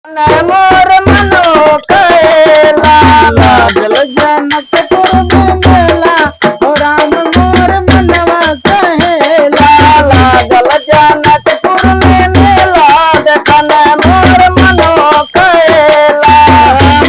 मोर मनो कैला लागल जनकपुर में मेला हो राम मोर मनवा कहेला। लागल जनकपुर में मेला देखन मोर मनो कैला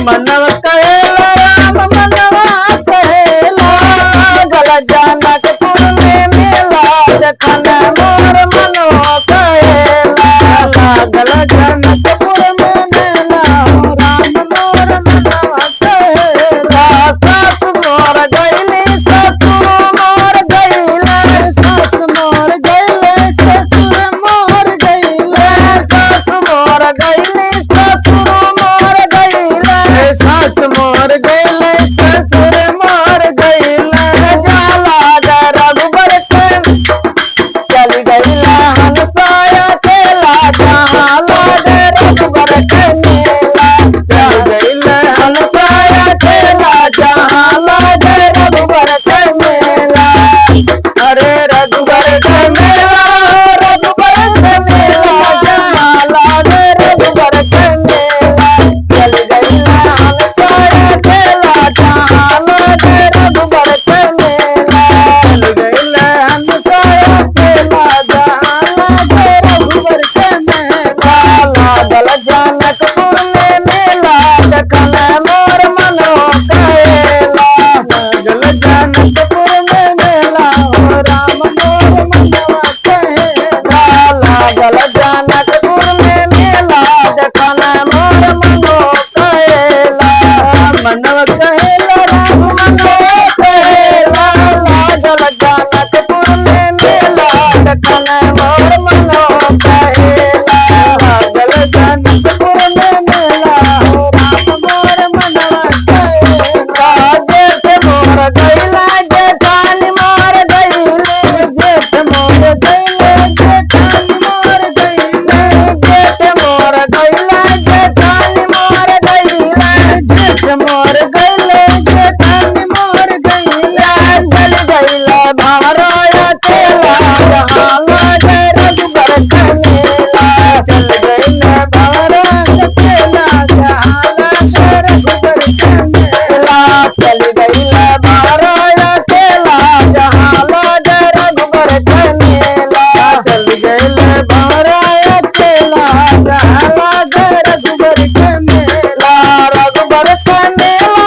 मनवा कहेला राम मनवा कहेला। लागल जनकपुर में मेला देखन मोर मनो कैला लागल जनकपुर में मेला हो राम मोर मनवा कहेला। सास मोर गईली ससुर मोर गईले सास मोर गईले ससुर मोर गईले। सास मोर गईली ससुर मोर गईले सास मोर गईले ससुर मोर गईले। जाला रघुबर के चली गईला हंसाया खेला जहाँ लागे रघुबर के मेला चल गईले हंसाया खेला जहाँ लागे रघुबर के मेला अरे रघुबर के मेला रघुबर के मेला जहाँ लागे रघुबर के मेला चल गईला हंसाया खेला जहाँ लागे रघुबर के मेला चल गईले हंसाया खेला जहाँ लागे रघुबर के मेला। लागल जनकपुर में मेला देखन मोर मनो कैला लागल जनकपुर में मेला हो राम मोर मनवा कहेला। लागल जनकपुर में मेला देखन मोर मनो कैला मनवा कहेला राम मनो कैला लागल जनकपुर में मेला देखन मोर मनो कैला लागल जनकपुर में मेला हो राम मोर मनवा कहेला। जेठ मोर गईला जेठानी मोर गईले जेठ मोर गईले जेठानी मोर गईले। जेठ मोर गईला जेठानी मोर गईले जेठ मोर गईले जेठानी मोर गईले। चल गईला भवराया तेला जहाँ लागे रघुबर के मेला चल गईले भवरात खेला जहाँ लागे रघुबर के मेला। चल गईला भवराया तेला जहाँ लागे रघुबर के मेला चल गईले भवराया खेला जहाँ लागे रघुबर के मेला। रघुबर के मेला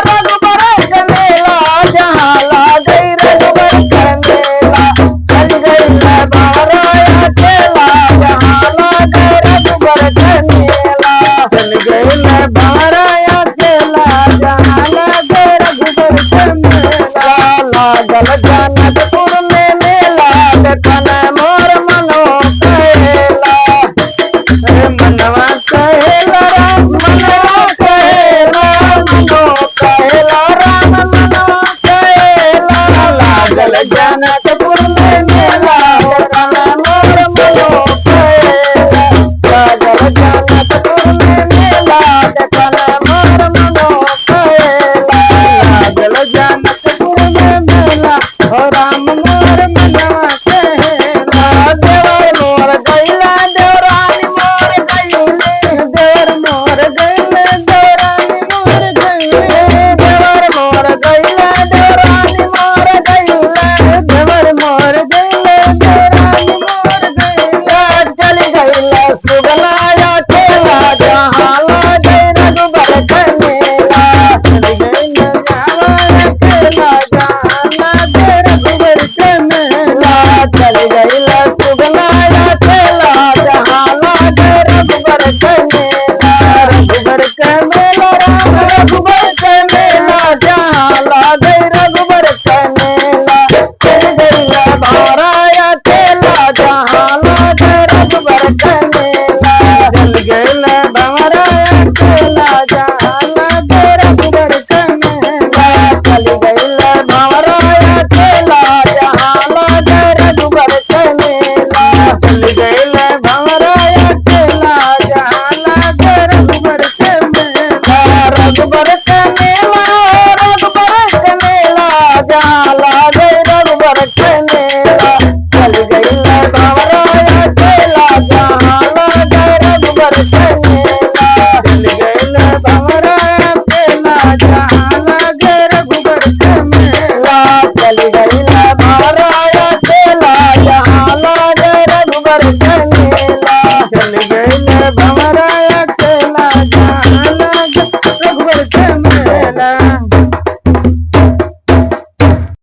रघुबर के मेला जहाँ लागे रघुबर के मेला चल गईला भवराया तेला जहाँ लागे रघुबर के मेला चल गईले भवराया खेला जहाँ लागे रघुबर के मेला। लागल जनकपुर में मेला देखन मोर मनो कैला मनवा कहेला राम मनवा कैला मनो कैला राम मनवा कैला लागल जनकपुर में मेला देखन मोर मनो कैला लागल जनकपुर में मेला देखन मोर मनो कैला लागल जनकपुर में मेला हो राम मोर मनवा कहेला। देवर मोर गईला देवरानी मोर गईले देवर मोर गईले देवरानी मोर गईले। देवर मोर गईला देवरानी मोर गईले देवर मोर गईले देवरानी मोर गईले। चल गईला सुगनाया खेला जहाँ लागे रघुबर के मेला चल गईले जावाया खेला जहाँ लागे रघुबर के मेला। चल गईला सुगनाया खेला जहाँ लागे रघुबर के मेला